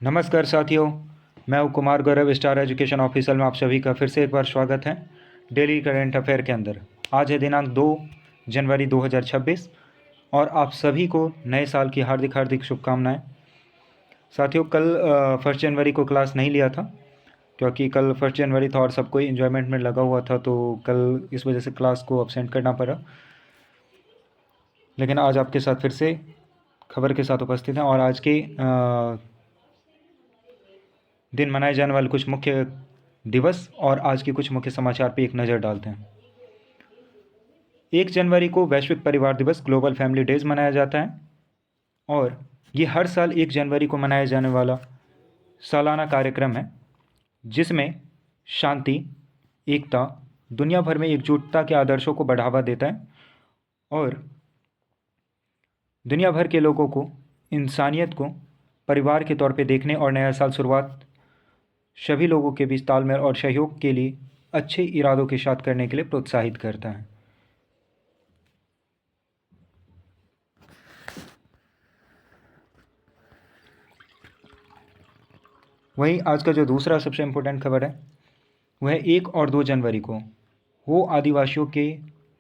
नमस्कार साथियों, मैं हूँ Kumar Gaurav, star education official में आप सभी का फिर से एक बार स्वागत है डेली करंट अफेयर के अंदर। आज है दिनांक 2 जनवरी 2026 और आप सभी को नए साल की हार्दिक हार्दिक शुभकामनाएं। साथियों, कल 1 जनवरी को क्लास नहीं लिया था क्योंकि कल 1 जनवरी था और सब कोई इन्जॉयमेंट में लगा हुआ था, तो कल इस वजह से क्लास को अब्सेंट करना पड़ा। लेकिन आज आपके साथ फिर से खबर के साथ उपस्थित हैं और आज के दिन मनाए जाने वाले कुछ मुख्य दिवस और आज के कुछ मुख्य समाचार पर एक नज़र डालते हैं। 1 जनवरी को वैश्विक परिवार दिवस ग्लोबल फैमिली डेज मनाया जाता है और ये हर साल 1 जनवरी को मनाया जाने वाला सालाना कार्यक्रम है जिसमें शांति, एकता, दुनिया भर में एकजुटता के आदर्शों को बढ़ावा देता है और दुनिया भर के लोगों को इंसानियत को परिवार के तौर पे देखने और नया साल शुरुआत सभी लोगों के बीच तालमेल और सहयोग के लिए अच्छे इरादों के साथ करने के लिए प्रोत्साहित करता है। वहीं आज का जो दूसरा सबसे इम्पोर्टेंट खबर है वह 1 और 2 जनवरी को हो आदिवासियों के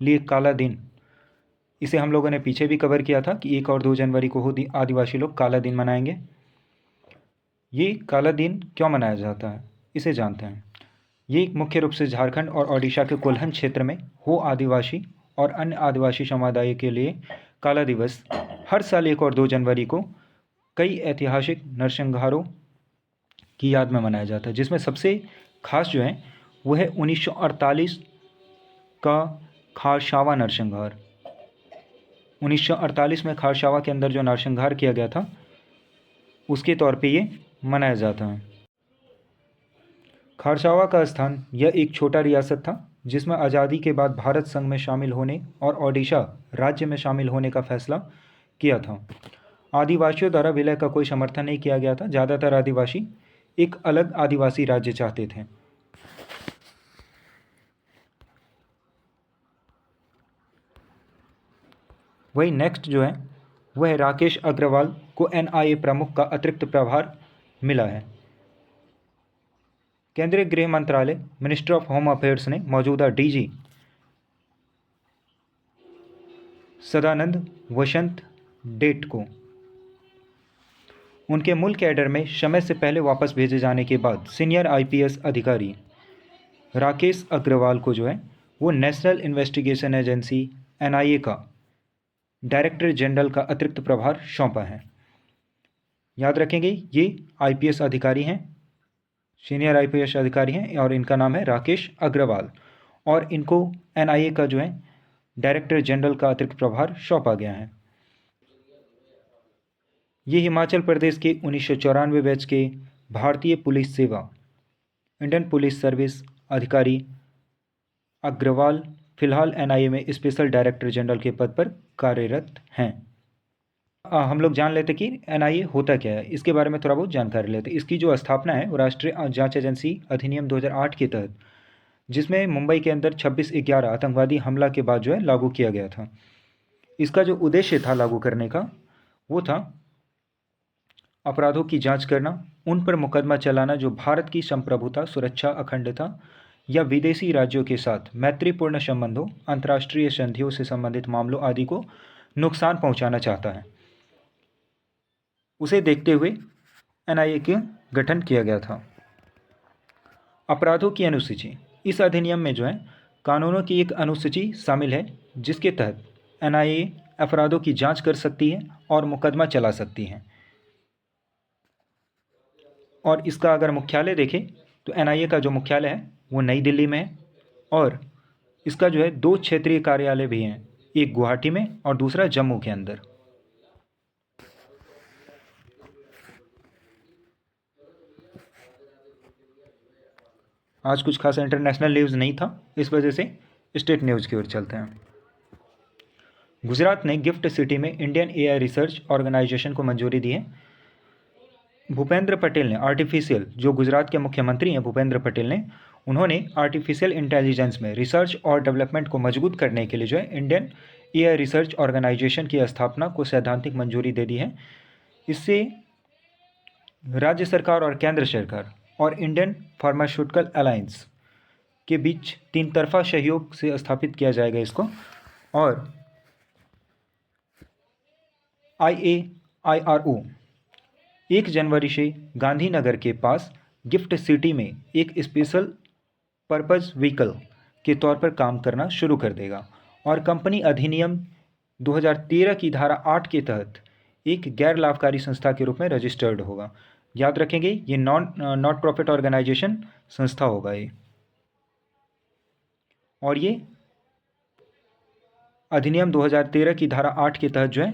लिए काला दिन। इसे हम लोगों ने पीछे भी कवर किया था कि 1 और 2 जनवरी को हो आदिवासी लोग काला दिन मनाएंगे। ये काला दिन क्यों मनाया जाता है इसे जानते हैं। ये मुख्य रूप से झारखंड और ओडिशा के कोल्हन क्षेत्र में हो आदिवासी और अन्य आदिवासी समुदाय के लिए काला दिवस हर साल 1 और 2 जनवरी को कई ऐतिहासिक नरसंहारों की याद में मनाया जाता है, जिसमें सबसे खास जो है वो है 1948 का खारसावा नरसंहार। 1948 में खारसावा के अंदर जो नरसंहार किया गया था उसके तौर पे ये मनाया जाता है। खारसावा का स्थान यह एक छोटा रियासत था जिसमें आज़ादी के बाद भारत संघ में शामिल होने और ओडिशा राज्य में शामिल होने का फैसला किया था। आदिवासियों द्वारा विलय का कोई समर्थन नहीं किया गया था। ज़्यादातर आदिवासी एक अलग आदिवासी राज्य चाहते थे। वही नेक्स्ट जो है वह राकेश अग्रवाल को एनआईए प्रमुख का अतिरिक्त प्रभार मिला है। केंद्रीय गृह मंत्रालय मिनिस्ट्री ऑफ होम अफेयर्स ने मौजूदा डीजी सदानंद वसंत डेट को उनके मूल कैडर में समय से पहले वापस भेजे जाने के बाद सीनियर आईपीएस अधिकारी राकेश अग्रवाल को जो है वो नेशनल इन्वेस्टिगेशन एजेंसी एनआईए का डायरेक्टर जनरल का अतिरिक्त प्रभार सौंपा है। याद रखेंगे ये आईपीएस अधिकारी हैं, सीनियर आईपीएस अधिकारी हैं और इनका नाम है राकेश अग्रवाल और इनको एनआईए का जो है डायरेक्टर जनरल का अतिरिक्त प्रभार सौंपा गया है। ये हिमाचल प्रदेश के 1994 बैच के भारतीय पुलिस सेवा इंडियन पुलिस सर्विस अधिकारी अग्रवाल फिलहाल एनआईए में स्पेशल डायरेक्टर जनरल के पद पर कार्यरत हैं। हम लोग जान लेते कि एनआईए होता क्या है, इसके बारे में थोड़ा बहुत जानकारी लेते। इसकी जो स्थापना है वो राष्ट्रीय जांच एजेंसी अधिनियम 2008 के तहत, जिसमें मुंबई के अंदर 26/11 आतंकवादी हमला के बाद जो है लागू किया गया था। इसका जो उद्देश्य था लागू करने का वो था अपराधों की जांच करना, उन पर मुकदमा चलाना जो भारत की संप्रभुता, सुरक्षा, अखंडता या विदेशी राज्यों के साथ मैत्रीपूर्ण संबंधों, अंतर्राष्ट्रीय संधियों से संबंधित मामलों आदि को नुकसान पहुंचाना चाहता है। उसे देखते हुए एनआईए का गठन किया गया था। अपराधों की अनुसूची, इस अधिनियम में जो है कानूनों की एक अनुसूची शामिल है जिसके तहत एनआईए अपराधों की जांच कर सकती है और मुकदमा चला सकती है। और इसका अगर मुख्यालय देखें तो एनआईए का जो मुख्यालय है वो नई दिल्ली में है और इसका जो है 2 क्षेत्रीय कार्यालय भी हैं, एक गुवाहाटी में और दूसरा जम्मू के अंदर। आज कुछ खास इंटरनेशनल न्यूज़ नहीं था, इस वजह से स्टेट न्यूज़ की ओर चलते हैं। गुजरात ने गिफ्ट सिटी में इंडियन एआई रिसर्च ऑर्गेनाइजेशन को मंजूरी दी है। भूपेंद्र पटेल ने आर्टिफिशियल, जो गुजरात के मुख्यमंत्री हैं भूपेंद्र पटेल ने, उन्होंने आर्टिफिशियल इंटेलिजेंस में रिसर्च और डेवलपमेंट को मजबूत करने के लिए जो है इंडियन एआई रिसर्च ऑर्गेनाइजेशन की स्थापना को सैद्धांतिक मंजूरी दे दी है। इससे राज्य सरकार और केंद्र सरकार और इंडियन फार्मास्यूटिकल अलायंस के बीच 3 तरफा सहयोग से स्थापित किया जाएगा इसको। और IAIRO 1 जनवरी से गांधीनगर के पास गिफ्ट सिटी में एक स्पेशल पर्पस व्हीकल के तौर पर काम करना शुरू कर देगा और कंपनी अधिनियम 2013 की धारा 8 के तहत एक गैर लाभकारी संस्था के रूप में रजिस्टर्ड होगा। याद रखेंगे, ये नॉट प्रॉफिट ऑर्गेनाइजेशन संस्था होगा ये, और ये अधिनियम 2013 की धारा 8 के तहत जो है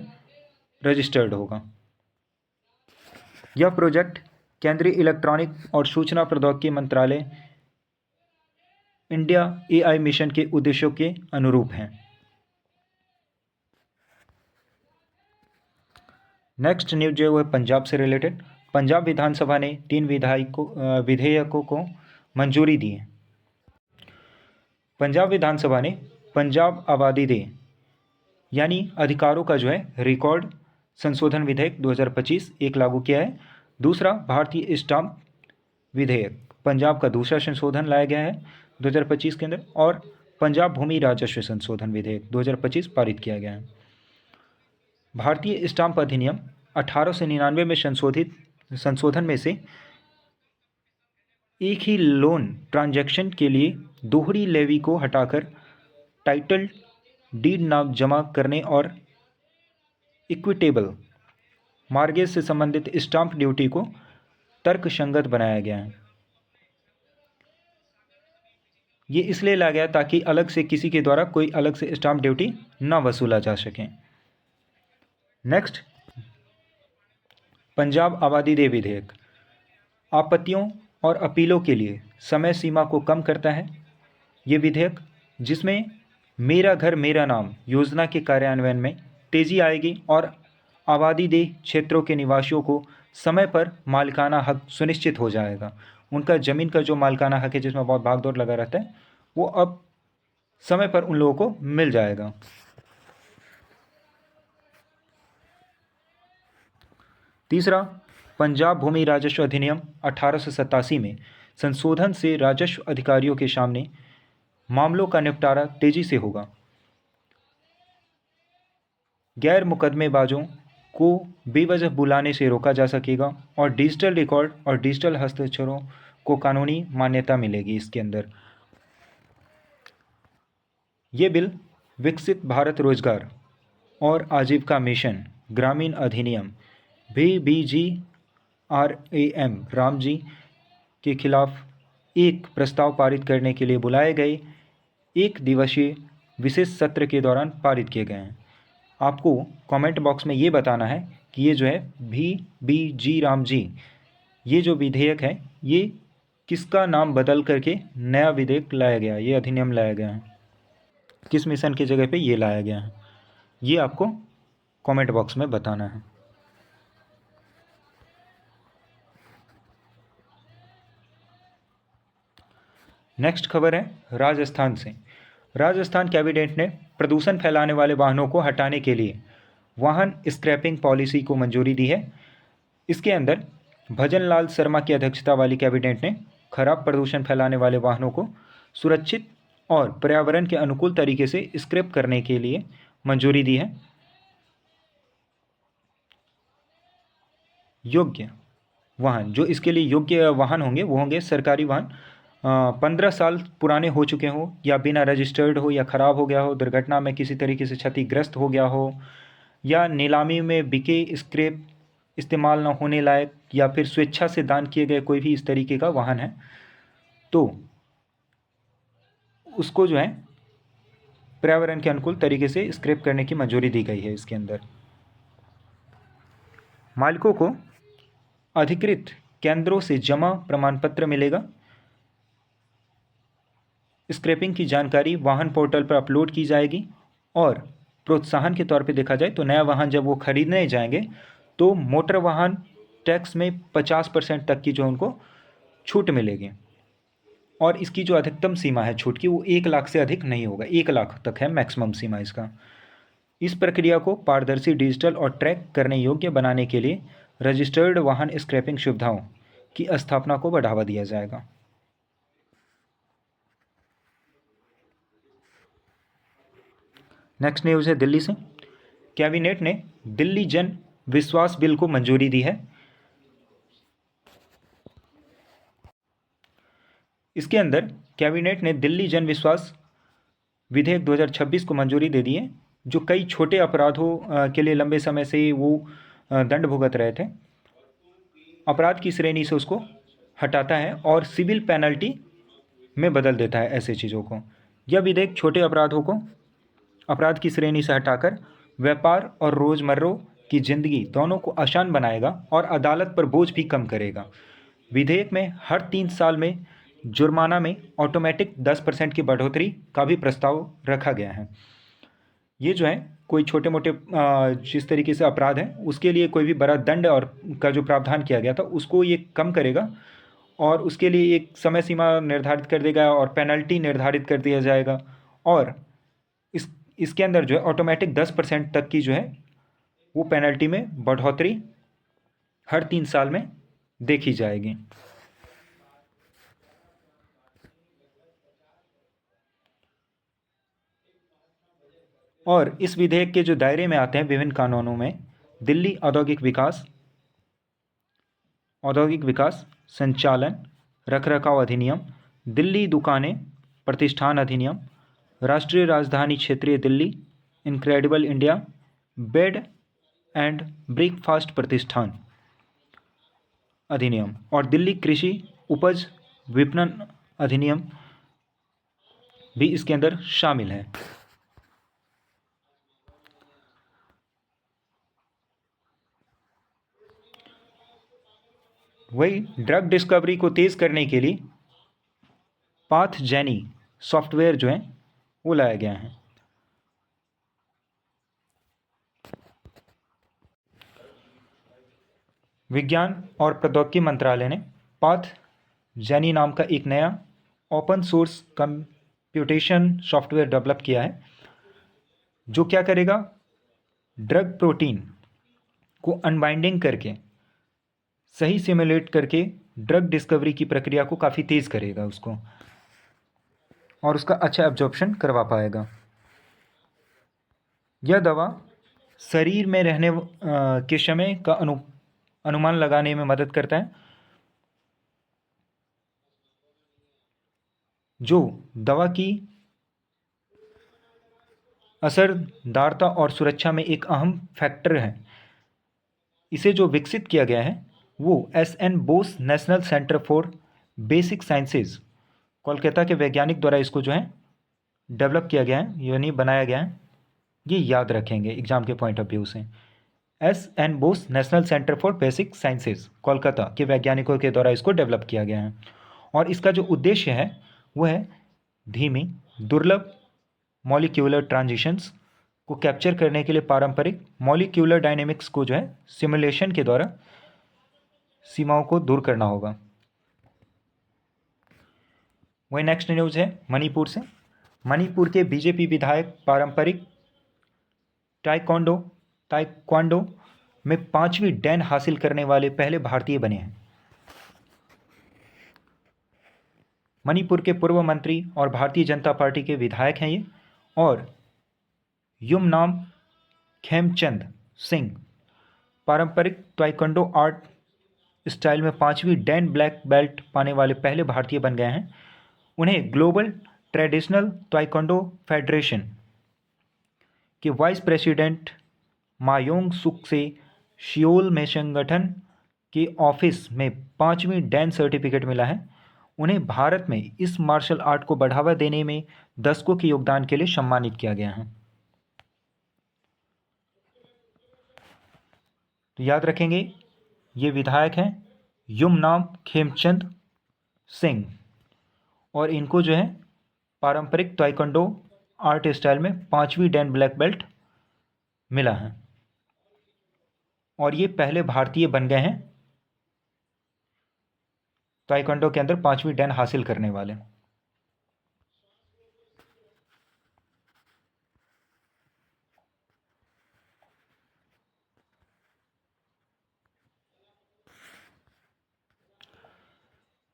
रजिस्टर्ड होगा। यह प्रोजेक्ट केंद्रीय इलेक्ट्रॉनिक और सूचना प्रौद्योगिकी मंत्रालय इंडिया AI मिशन के उद्देश्यों के अनुरूप हैं। नेक्स्ट न्यूज जो है पंजाब से रिलेटेड। पंजाब विधानसभा ने 3 विधेयकों को मंजूरी दी है। पंजाब विधानसभा ने पंजाब आबादी दे यानी अधिकारों का जो है रिकॉर्ड संशोधन विधेयक 2025 एक लागू किया है। दूसरा भारतीय स्टाम्प विधेयक पंजाब का दूसरा संशोधन लाया गया है 2025 के अंदर, और पंजाब भूमि राजस्व संशोधन विधेयक 2025 पारित किया गया है। भारतीय स्टाम्प अधिनियम 1899 में संशोधन में से एक ही लोन ट्रांजैक्शन के लिए दोहरी लेवी को हटाकर टाइटल डीड नाम जमा करने और इक्विटेबल मार्गेज से संबंधित स्टाम्प ड्यूटी को तर्कसंगत बनाया गया है। ये इसलिए लाया गया ताकि अलग से किसी के द्वारा कोई अलग से स्टाम्प ड्यूटी ना वसूला जा सके। नेक्स्ट, पंजाब आबादी दे विधेयक आपत्तियों और अपीलों के लिए समय सीमा को कम करता है। ये विधेयक जिसमें मेरा घर मेरा नाम योजना के कार्यान्वयन में तेजी आएगी और आबादी दे क्षेत्रों के निवासियों को समय पर मालिकाना हक सुनिश्चित हो जाएगा। उनका ज़मीन का जो मालिकाना हक है जिसमें बहुत भागदौड़ लगा रहता है वो अब समय पर उन लोगों को मिल जाएगा। तीसरा, पंजाब भूमि राजस्व अधिनियम 1887 में संशोधन से राजस्व अधिकारियों के सामने मामलों का निपटारा तेजी से होगा। गैर मुकदमेबाजों को बेवजह बुलाने से रोका जा सकेगा और डिजिटल रिकॉर्ड और डिजिटल हस्ताक्षरों को कानूनी मान्यता मिलेगी इसके अंदर। ये बिल विकसित भारत रोजगार और आजीविका मिशन ग्रामीण अधिनियम VBGRAM रामजी के खिलाफ एक प्रस्ताव पारित करने के लिए बुलाए गए 1 दिवसीय विशेष सत्र के दौरान पारित किए गए हैं। आपको कमेंट बॉक्स में ये बताना है कि ये जो है VBG रामजी ये जो विधेयक है ये किसका नाम बदल करके नया विधेयक लाया गया, ये अधिनियम लाया गया है, किस मिशन की जगह पे ये लाया गया है, ये आपको कमेंट बॉक्स में बताना है। नेक्स्ट खबर है राजस्थान से। राजस्थान कैबिनेट ने प्रदूषण फैलाने वाले वाहनों को हटाने के लिए वाहन स्क्रैपिंग पॉलिसी को मंजूरी दी है। इसके अंदर भजन लाल शर्मा की अध्यक्षता वाली कैबिनेट ने खराब प्रदूषण फैलाने वाले वाहनों को सुरक्षित और पर्यावरण के अनुकूल तरीके से स्क्रैप करने के लिए मंजूरी दी है। योग्य वाहन, जो इसके लिए योग्य वाहन होंगे वो होंगे सरकारी वाहन 15 साल पुराने हो चुके हों या बिना रजिस्टर्ड हो या ख़राब हो गया हो, दुर्घटना में किसी तरीके से क्षतिग्रस्त हो गया हो या नीलामी में बिके स्क्रैप इस्तेमाल न होने लायक या फिर स्वेच्छा से दान किए गए कोई भी इस तरीके का वाहन है तो उसको जो है पर्यावरण के अनुकूल तरीके से स्क्रैप करने की मंजूरी दी गई है। इसके अंदर मालिकों को अधिकृत केंद्रों से जमा प्रमाण पत्र मिलेगा। स्क्रैपिंग की जानकारी वाहन पोर्टल पर अपलोड की जाएगी और प्रोत्साहन के तौर पे देखा जाए तो नया वाहन जब वो खरीदने जाएंगे तो मोटर वाहन टैक्स में 50% तक की जो उनको छूट मिलेगी और इसकी जो अधिकतम सीमा है छूट की वो 1 लाख से अधिक नहीं होगा, 1 लाख तक है मैक्सिमम सीमा इसका। इस प्रक्रिया को पारदर्शी, डिजिटल और ट्रैक करने योग्य बनाने के लिए रजिस्टर्ड वाहन स्क्रैपिंग सुविधाओं की स्थापना को बढ़ावा दिया जाएगा। नेक्स्ट न्यूज़ है दिल्ली से। कैबिनेट ने दिल्ली जन विश्वास बिल को मंजूरी दी है। इसके अंदर कैबिनेट ने दिल्ली जन विश्वास विधेयक 2026 को मंजूरी दे दी है, जो कई छोटे अपराधों के लिए लंबे समय से वो दंड भुगत रहे थे। अपराध की श्रेणी से उसको हटाता है और सिविल पेनल्टी में बदल देता है ऐसे चीज़ों को। यह विधेयक छोटे अपराधों को अपराध की श्रेणी से हटाकर व्यापार और रोज़मर्रा की ज़िंदगी दोनों को आसान बनाएगा और अदालत पर बोझ भी कम करेगा। विधेयक में हर 3 साल में जुर्माना में ऑटोमेटिक 10% की बढ़ोतरी का भी प्रस्ताव रखा गया है। ये जो है कोई छोटे मोटे जिस तरीके से अपराध हैं उसके लिए कोई भी बड़ा दंड और का जो प्रावधान किया गया था उसको ये कम करेगा और उसके लिए एक समय सीमा निर्धारित कर देगा और पेनल्टी निर्धारित कर दिया जाएगा। और इसके अंदर जो है ऑटोमेटिक 10% तक की जो है वो पेनल्टी में बढ़ोतरी हर 3 साल में देखी जाएगी। और इस विधेयक के जो दायरे में आते हैं विभिन्न कानूनों में दिल्ली औद्योगिक विकास संचालन रखरखाव अधिनियम, दिल्ली दुकानें प्रतिष्ठान अधिनियम, राष्ट्रीय राजधानी क्षेत्रीय Delhi, incredible India, bed and breakfast प्रतिष्ठान अधिनियम और दिल्ली कृषि उपज विपणन अधिनियम भी इसके अंदर शामिल है। वही ड्रग डिस्कवरी को तेज़ करने के लिए पाथजेनी सॉफ्टवेयर जो है वो लाया गया है। विज्ञान और प्रौद्योगिकी मंत्रालय ने पाथजेनी नाम का एक नया open source computation software develop किया है, जो क्या करेगा, ड्रग प्रोटीन को अनबाइंडिंग करके सही सिमुलेट करके ड्रग डिस्कवरी की प्रक्रिया को काफ़ी तेज़ करेगा उसको और उसका अच्छा एब्जॉर्प्शन करवा पाएगा। यह दवा शरीर में रहने के समय का अनुमान लगाने में मदद करता है, जो दवा की असरदारता और सुरक्षा में एक अहम फैक्टर है। इसे जो विकसित किया गया है वो SN. Bose national centre for basic sciences Kolkata के वैज्ञानिक द्वारा इसको जो है डेवलप किया गया है, यानी बनाया गया है। ये याद रखेंगे एग्जाम के पॉइंट ऑफ व्यू से। SN. Bose national centre for basic sciences Kolkata के वैज्ञानिकों के द्वारा इसको डेवलप किया गया है और इसका जो उद्देश्य है वो है धीमी दुर्लभ मॉलिक्यूलर ट्रांजिशंस को कैप्चर करने के लिए पारंपरिक मॉलिक्यूलर डायनेमिक्स को जो है सिमुलेशन के द्वारा सीमाओं को दूर करना होगा। वही नेक्स्ट न्यूज़ है मणिपुर से। मणिपुर के बीजेपी विधायक पारंपरिक ताइक्वांडो में 5वीं डैन हासिल करने वाले पहले भारतीय बने हैं। मणिपुर के पूर्व मंत्री और भारतीय जनता पार्टी के विधायक हैं ये, और युमनाम खेमचंद सिंह पारंपरिक ताइक्वांडो आर्ट स्टाइल में 5वीं डैन ब्लैक बेल्ट पाने वाले पहले भारतीय बन गए हैं। उन्हें ग्लोबल ट्रेडिशनल ताइक्वांडो फेडरेशन के वाइस प्रेसिडेंट मायोंग सुक से सियोल में संगठन के ऑफिस में 5वीं डैन सर्टिफिकेट मिला है। उन्हें भारत में इस मार्शल आर्ट को बढ़ावा देने में दशकों के योगदान के लिए सम्मानित किया गया है। तो याद रखेंगे ये विधायक हैं युमनाम खेमचंद सिंह और इनको जो है पारंपरिक ताइक्वांडो आर्ट स्टाइल में 5वीं डैन ब्लैक बेल्ट मिला है और ये पहले भारतीय बन गए हैं ताइक्वांडो के अंदर 5वीं डैन हासिल करने वाले।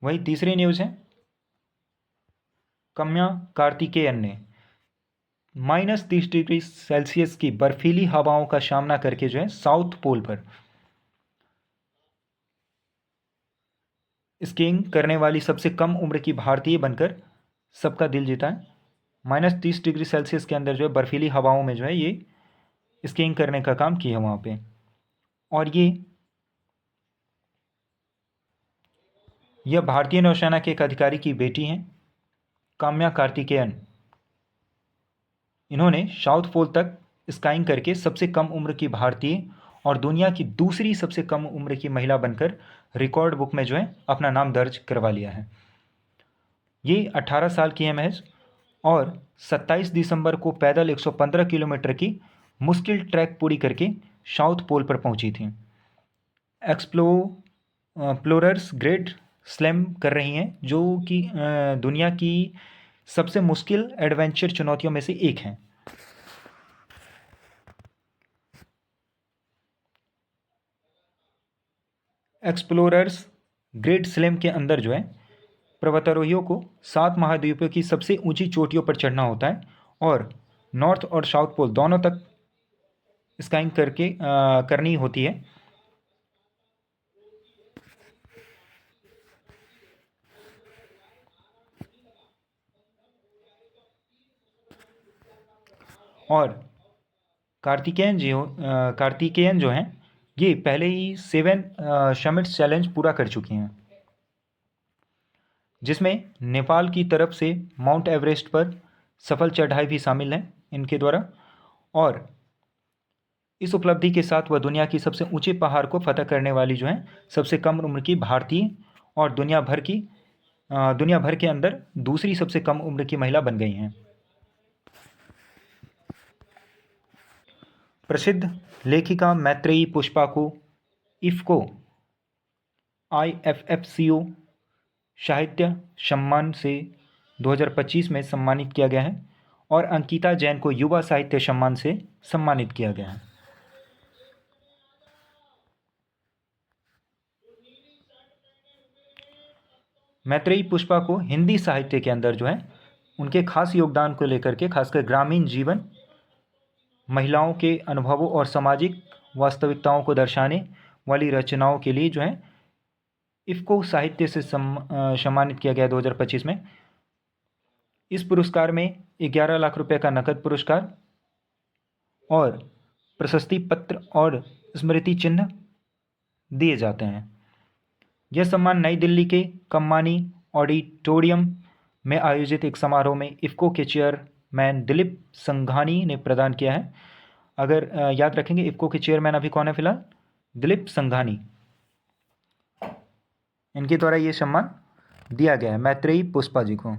वही तीसरी न्यूज़ है, कम्या कार्तिकेयन ने -30 डिग्री सेल्सियस की बर्फीली हवाओं का सामना करके जो है साउथ पोल पर स्कीइंग करने वाली सबसे कम उम्र की भारतीय बनकर सबका दिल जीता है। -30 डिग्री सेल्सियस के अंदर जो है बर्फीली हवाओं में जो है ये स्कीइंग करने का काम किया वहाँ पे। और यह भारतीय नौसेना के एक अधिकारी की बेटी हैं, काम्या कार्तिकेयन। इन्होंने साउथ पोल तक स्काइंग करके सबसे कम उम्र की भारतीय और दुनिया की दूसरी सबसे कम उम्र की महिला बनकर रिकॉर्ड बुक में जो है अपना नाम दर्ज करवा लिया है। ये 18 साल की है महज, और 27 दिसंबर को पैदल 115 किलोमीटर की मुश्किल ट्रैक पूरी करके साउथ पोल पर पहुंची थी। एक्सप्लोरर्स ग्रेट स्लैम कर रही हैं, जो कि दुनिया की सबसे मुश्किल एडवेंचर चुनौतियों में से एक है। एक्सप्लोरर्स ग्रेट स्लैम के अंदर जो है पर्वतारोहियों को 7 महाद्वीपों की सबसे ऊंची चोटियों पर चढ़ना होता है और नॉर्थ और साउथ पोल दोनों तक स्काइंग करके करनी होती है। और कार्तिकेयन जो हैं ये पहले ही 7 समिट्स चैलेंज पूरा कर चुकी हैं, जिसमें नेपाल की तरफ से माउंट एवरेस्ट पर सफल चढ़ाई भी शामिल है इनके द्वारा। और इस उपलब्धि के साथ वह दुनिया की सबसे ऊंचे पहाड़ को फतह करने वाली जो है सबसे कम उम्र की भारतीय और दुनिया भर के अंदर दूसरी सबसे कम उम्र की महिला बन गई हैं। प्रसिद्ध लेखिका मैत्रेयी पुष्पा को इफ़को IFFCO साहित्य सम्मान से 2025 में सम्मानित किया गया है और अंकिता जैन को युवा साहित्य सम्मान से सम्मानित किया गया है। मैत्रेयी पुष्पा को हिंदी साहित्य के अंदर जो है उनके खास योगदान को लेकर के, खासकर ग्रामीण जीवन, महिलाओं के अनुभवों और सामाजिक वास्तविकताओं को दर्शाने वाली रचनाओं के लिए जो है इफ़को साहित्य से सम्मानित किया गया 2025 में। इस पुरस्कार में 11 लाख रुपए का नकद पुरस्कार और प्रशस्ति पत्र और स्मृति चिन्ह दिए जाते हैं। यह सम्मान नई दिल्ली के कम्मानी ऑडिटोरियम में आयोजित एक समारोह में इफ़को के चेयरमैन दिलीप संघानी ने प्रदान किया है। अगर याद रखेंगे, इफ़को के चेयरमैन अभी कौन है फिलहाल? दिलीप संघानी। इनके द्वारा ये सम्मान दिया गया है मैत्रेयी पुष्पा जी को।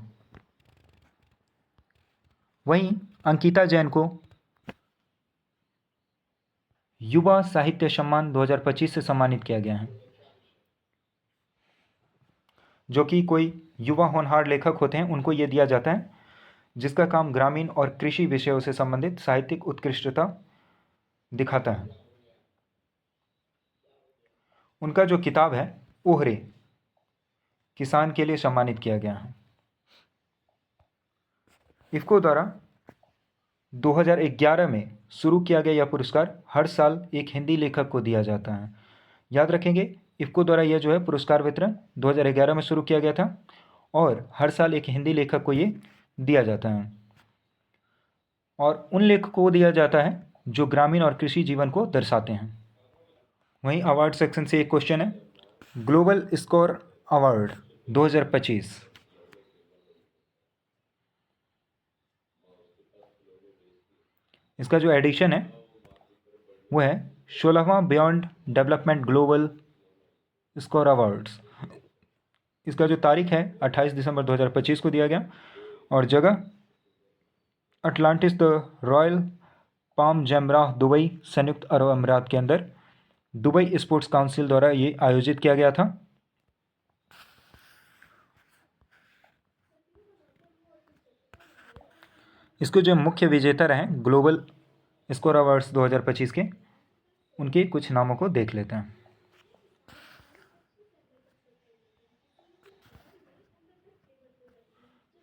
वहीं अंकिता जैन को युवा साहित्य सम्मान 2025 से सम्मानित किया गया है, जो कि कोई युवा होनहार लेखक होते हैं उनको ये दिया जाता है जिसका काम ग्रामीण और कृषि विषयों से संबंधित साहित्यिक उत्कृष्टता दिखाता है। उनका जो किताब है ओहरे किसान के लिए सम्मानित किया गया है। इफ़को द्वारा 2011 में शुरू किया गया यह पुरस्कार हर साल एक हिंदी लेखक को दिया जाता है। याद रखेंगे, इफ़को द्वारा यह जो है पुरस्कार वितरण 2011 में शुरू किया गया था और हर साल एक हिंदी लेखक को ये दिया जाता है, और उन लेखकों को दिया जाता है जो ग्रामीण और कृषि जीवन को दर्शाते हैं। वहीं अवार्ड सेक्शन से एक क्वेश्चन है, ग्लोबल स्कोर अवार्ड 2025 इसका जो एडिशन है वो है 16वां beyond development global score awards. इसका जो तारीख है 28 दिसंबर 2025 को दिया गया और जगह Atlantis the Royal Palm Jumeirah Dubai, संयुक्त अरब अमीरात के अंदर दुबई स्पोर्ट्स काउंसिल द्वारा ये आयोजित किया गया था। इसके जो मुख्य विजेता रहे ग्लोबल स्कोर अवार्ड्स 2025 के, उनके कुछ नामों को देख लेते हैं।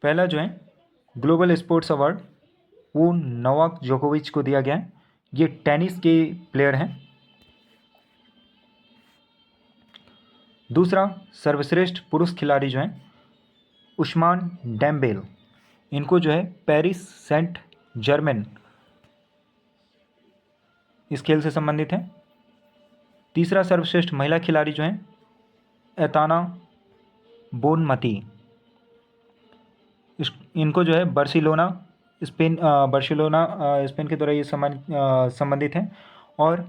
पहला जो है ग्लोबल स्पोर्ट्स अवार्ड वो नोवाक जोकोविच को दिया गया है। ये टेनिस के प्लेयर हैं। दूसरा सर्वश्रेष्ठ पुरुष खिलाड़ी जो हैं उस्मान डेम्बेल, इनको जो है पेरिस सेंट जर्मेन इस खेल से संबंधित है। तीसरा सर्वश्रेष्ठ महिला खिलाड़ी जो हैं एताना बोनमती, इनको जो है बार्सिलोना स्पेन के द्वारा ये संबंधित हैं। और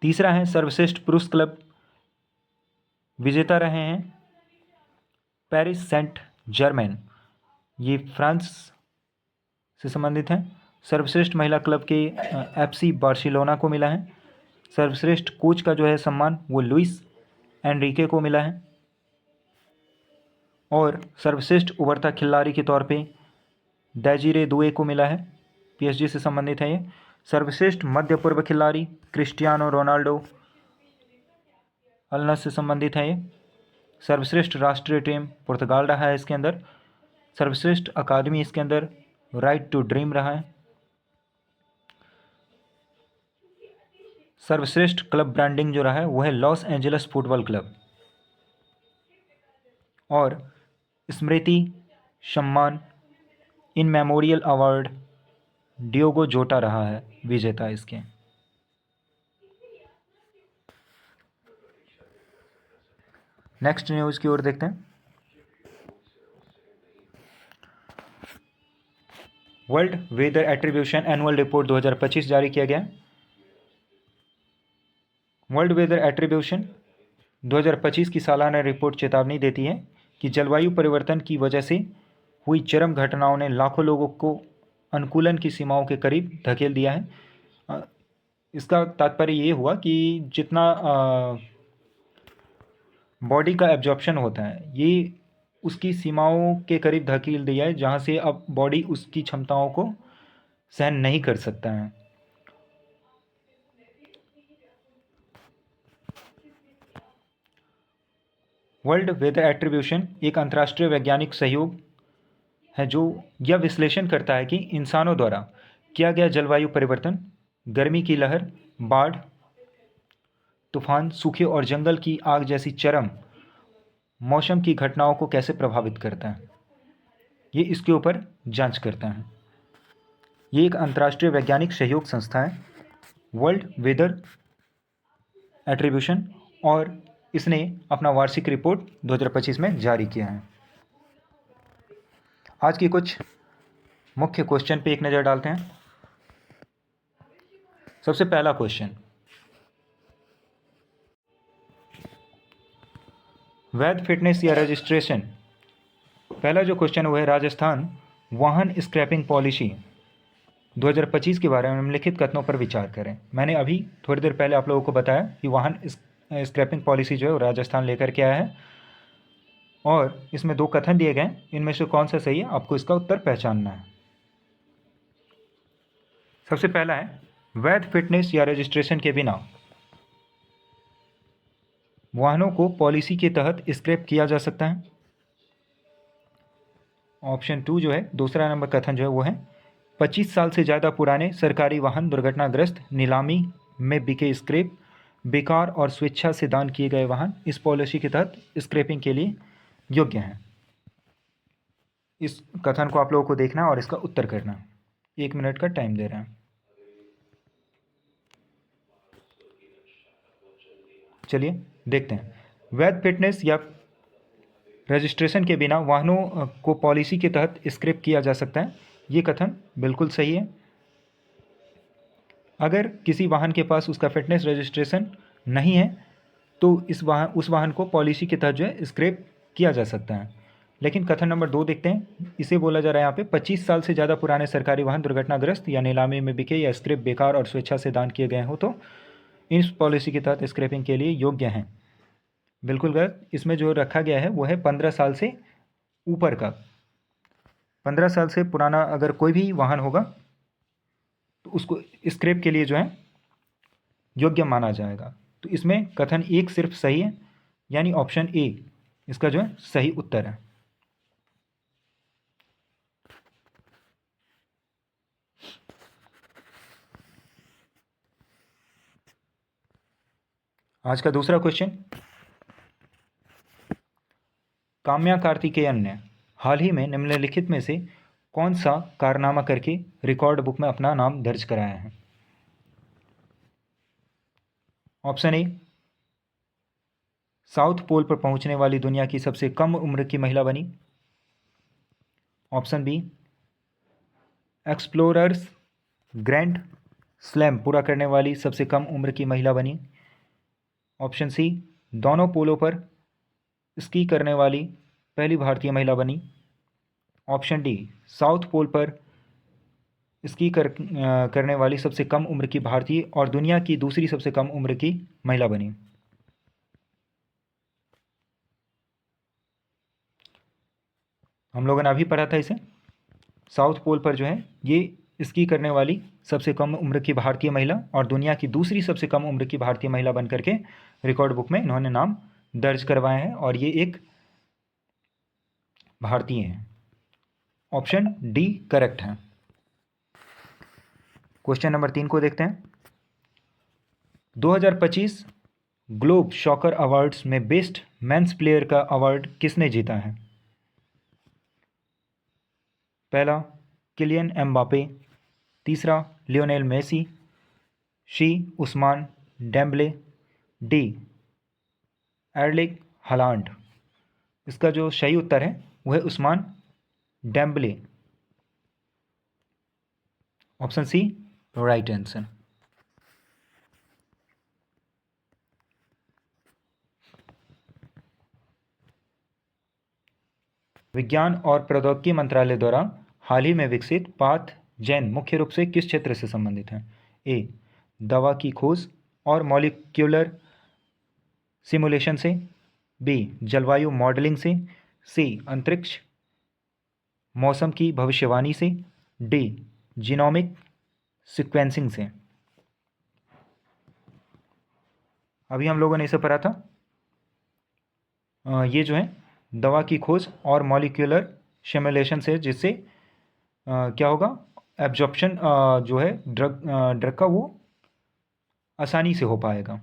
तीसरा है सर्वश्रेष्ठ पुरुष क्लब विजेता रहे हैं पेरिस सेंट जर्मेन, ये फ्रांस से संबंधित हैं। सर्वश्रेष्ठ महिला क्लब के FC बार्सिलोना को मिला है। सर्वश्रेष्ठ कोच का जो है सम्मान वो लुइस एनरिके को मिला है। और सर्वश्रेष्ठ उभरता खिलाड़ी के तौर पे डेजिरे दुए को मिला है, PSG से संबंधित है ये। सर्वश्रेष्ठ मध्य पूर्व खिलाड़ी क्रिस्टियानो रोनाल्डो अल नास्र से संबंधित है ये। सर्वश्रेष्ठ राष्ट्रीय टीम पुर्तगाल रहा है इसके अंदर। सर्वश्रेष्ठ अकादमी इसके अंदर राइट टू ड्रीम रहा है। सर्वश्रेष्ठ क्लब ब्रांडिंग जो रहा है वो है लॉस एंजल्स फुटबॉल क्लब। और स्मृति सम्मान इन मेमोरियल अवार्ड डियोगो जोटा रहा है विजेता इसके। नेक्स्ट न्यूज़ की ओर देखते हैं। World weather attribution annual report 2025 जारी किया गया। वर्ल्ड वेदर एट्रीब्यूशन 2025 की सालाना रिपोर्ट चेतावनी देती है कि जलवायु परिवर्तन की वजह से हुई चरम घटनाओं ने लाखों लोगों को अनुकूलन की सीमाओं के करीब धकेल दिया है। इसका तात्पर्य ये हुआ कि जितना बॉडी का एब्जॉर्प्शन होता है ये उसकी सीमाओं के करीब धकेल दिया है, जहाँ से अब बॉडी उसकी क्षमताओं को सहन नहीं कर सकता है। वर्ल्ड वेदर एट्रीब्यूशन एक अंतर्राष्ट्रीय वैज्ञानिक सहयोग है जो यह विश्लेषण करता है कि इंसानों द्वारा किया गया जलवायु परिवर्तन गर्मी की लहर, बाढ़, तूफान, सूखे और जंगल की आग जैसी चरम मौसम की घटनाओं को कैसे प्रभावित करता है, ये इसके ऊपर जांच करता है। ये एक अंतर्राष्ट्रीय वैज्ञानिक सहयोग संस्था है वर्ल्ड वेदर एट्रीब्यूशन, और इसने अपना वार्षिक रिपोर्ट 2025 में जारी किया है। आज की कुछ मुख्य क्वेश्चन पे एक नज़र डालते हैं। सबसे पहला क्वेश्चन, वैध फिटनेस या रजिस्ट्रेशन। पहला जो क्वेश्चन वो है राजस्थान वाहन स्क्रैपिंग पॉलिसी 2025 के बारे में निम्नलिखित कथनों पर विचार करें। मैंने अभी थोड़ी देर पहले आप लोगों को बताया कि वाहन स्क्रैपिंग पॉलिसी जो है वो राजस्थान लेकर के आया है, और इसमें दो कथन दिए गए, इनमें से कौन सा सही है आपको इसका उत्तर पहचानना है। सबसे पहला है वैध फिटनेस या रजिस्ट्रेशन के बिना वाहनों को पॉलिसी के तहत स्क्रैप किया जा सकता है। ऑप्शन 2 जो है दूसरा नंबर कथन जो है वो है 25 साल से ज़्यादा पुराने सरकारी वाहन दुर्घटनाग्रस्त नीलामी में बिके स्क्रैप बेकार और स्वेच्छा से दान किए गए वाहन इस पॉलिसी के तहत स्क्रैपिंग के लिए योग्य हैं। इस कथन को आप लोगों को देखना है और इसका उत्तर करना है। 1 मिनट का टाइम दे रहे हैं। चलिए देखते हैं। वैध फिटनेस या रजिस्ट्रेशन के बिना वाहनों को पॉलिसी के तहत स्क्रैप किया जा सकता है, ये कथन बिल्कुल सही है। अगर किसी वाहन के पास उसका फिटनेस रजिस्ट्रेशन नहीं है तो उस वाहन को पॉलिसी के तहत जो है स्क्रैप किया जा सकता है। लेकिन कथन नंबर 2 देखते हैं। इसे बोला जा रहा है यहाँ पे 25 साल से ज़्यादा पुराने सरकारी वाहन दुर्घटनाग्रस्त या नीलामी में बिके या स्क्रैप बेकार और स्वेच्छा से दान किए गए हो तो इस पॉलिसी के तहत स्क्रैपिंग के लिए योग्य हैं। बिल्कुल गलत। इसमें जो रखा गया है वो है 15 साल से ऊपर का। 15 साल से पुराना अगर कोई भी वाहन होगा तो उसको स्क्रैप के लिए जो है योग्य माना जाएगा। तो इसमें कथन 1 सिर्फ सही है, यानी ऑप्शन ए इसका जो है सही उत्तर है। आज का दूसरा क्वेश्चन, काम्या कार्तिकेयन ने हाल ही में निम्नलिखित में से कौन सा कारनामा करके रिकॉर्ड बुक में अपना नाम दर्ज कराया है? ऑप्शन ए, साउथ पोल पर पहुंचने वाली दुनिया की सबसे कम उम्र की महिला बनी। Option B, explorers grand slam पूरा करने वाली सबसे कम उम्र की महिला बनी। ऑप्शन सी, दोनों पोलों पर स्की करने वाली पहली भारतीय महिला बनी। ऑप्शन डी, साउथ पोल पर स्की करने वाली सबसे कम उम्र की भारतीय और दुनिया की दूसरी सबसे कम उम्र की महिला बनी। हम लोगों ने अभी पढ़ा था इसे। साउथ पोल पर जो है ये स्की करने वाली सबसे कम उम्र की भारतीय महिला और दुनिया की दूसरी सबसे कम उम्र की भारतीय महिला बन करके रिकॉर्ड बुक में इन्होंने नाम दर्ज करवाए हैं और ये एक भारतीय हैं। ऑप्शन डी करेक्ट है। क्वेश्चन नंबर 3 को देखते हैं। 2025 ग्लोब सॉकर अवार्ड्स में बेस्ट मेंस प्लेयर का अवार्ड किसने जीता है? पहला, किलियन एम्बापे। तीसरा, Lionel Messi. C, Ousmane Dembele. D, Erling Haaland. इसका जो सही उत्तर है वह है Ousmane Dembele. Option C right answer. विज्ञान और प्रौद्योगिकी मंत्रालय द्वारा हाल ही में विकसित पाथ जैन मुख्य रूप से किस क्षेत्र से संबंधित है? ए, दवा की खोज और मॉलिक्यूलर सिमुलेशन से। बी, जलवायु मॉडलिंग से। सी, अंतरिक्ष मौसम की भविष्यवाणी से। डी, जीनोमिक सीक्वेंसिंग से। अभी हम लोगों ने इसे पढ़ा था। ये जो है दवा की खोज और मॉलिक्यूलर सिमुलेशन से, जिससे क्या होगा, एब्जॉर्प्शन जो है ड्रग का वो आसानी से हो पाएगा।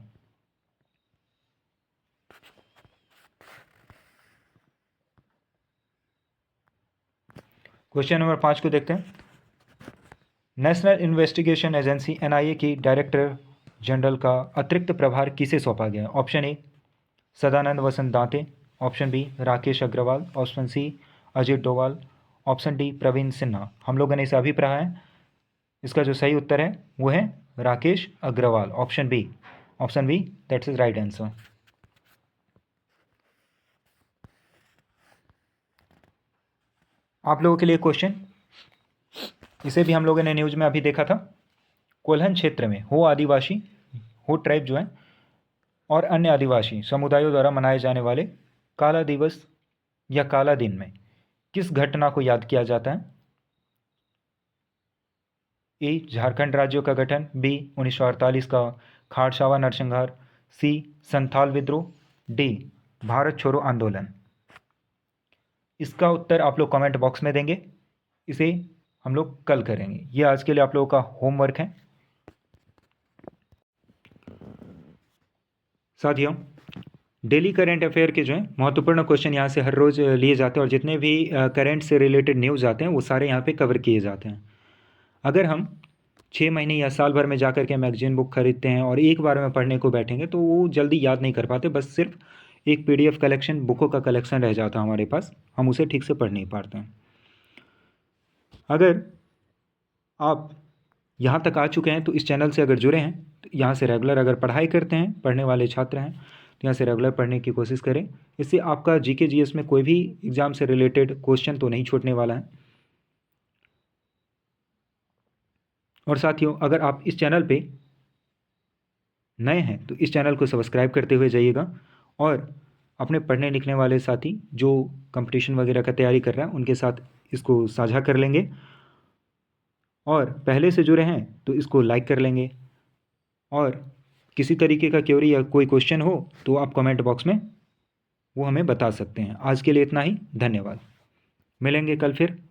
क्वेश्चन नंबर 5 को देखते हैं। नेशनल इन्वेस्टिगेशन एजेंसी एनआईए की डायरेक्टर जनरल का अतिरिक्त प्रभार किसे सौंपा गया? ऑप्शन ए, सदानंद वसंत दांते। Option B, Rakesh Agrawal. Option C, Ajit Doval. Option D, Praveen Sinha. हम लोगों ने इसे अभी पढ़ा है। इसका जो सही उत्तर है वो है Rakesh Agrawal. Option B, that's is right answer. आप लोगों के लिए क्वेश्चन, इसे भी हम लोगों ने न्यूज़ में अभी देखा था। कोल्हन क्षेत्र में हो आदिवासी, हो ट्राइब जो है और अन्य आदिवासी समुदायों द्वारा मनाए जाने वाले काला दिवस या काला दिन में किस घटना को याद किया जाता है? ए, झारखंड राज्यों का गठन। बी, 1948 का खारसावा नरसंहार। सी, संथाल विद्रोह। डी, भारत छोड़ो आंदोलन। इसका उत्तर आप लोग कमेंट बॉक्स में देंगे। इसे हम लोग कल करेंगे। ये आज के लिए आप लोगों का होमवर्क है। साथियों, डेली करेंट अफेयर के जो है महत्वपूर्ण क्वेश्चन यहाँ से हर रोज़ लिए जाते हैं और जितने भी करेंट से रिलेटेड न्यूज़ आते हैं वो सारे यहाँ पे कवर किए जाते हैं। अगर हम 6 महीने या साल भर में जा कर के मैगजीन बुक खरीदते हैं और एक बार में पढ़ने को बैठेंगे तो वो जल्दी याद नहीं कर पाते। बस सिर्फ एक PDF कलेक्शन, बुकों का कलेक्शन रह जाता है हमारे पास, हम उसे ठीक से पढ़ नहीं पाते हैं। अगर आप यहाँ तक आ चुके हैं तो इस चैनल से अगर जुड़े हैं तो यहाँ से रेगुलर अगर पढ़ाई करते हैं, पढ़ने वाले छात्र हैं तो यहाँ से रेगुलर पढ़ने की कोशिश करें। इससे आपका GK GS में कोई भी एग्ज़ाम से रिलेटेड क्वेश्चन तो नहीं छूटने वाला है। और साथियों, अगर आप इस चैनल पे नए हैं तो इस चैनल को सब्सक्राइब करते हुए जाइएगा और अपने पढ़ने लिखने वाले साथी जो कंपटीशन वगैरह का तैयारी कर रहे हैं उनके साथ इसको साझा कर लेंगे। और पहले से जुड़े हैं तो इसको लाइक कर लेंगे। और किसी तरीके का क्वेरी या कोई क्वेश्चन हो तो आप कमेंट बॉक्स में वो हमें बता सकते हैं। आज के लिए इतना ही, धन्यवाद। मिलेंगे कल फिर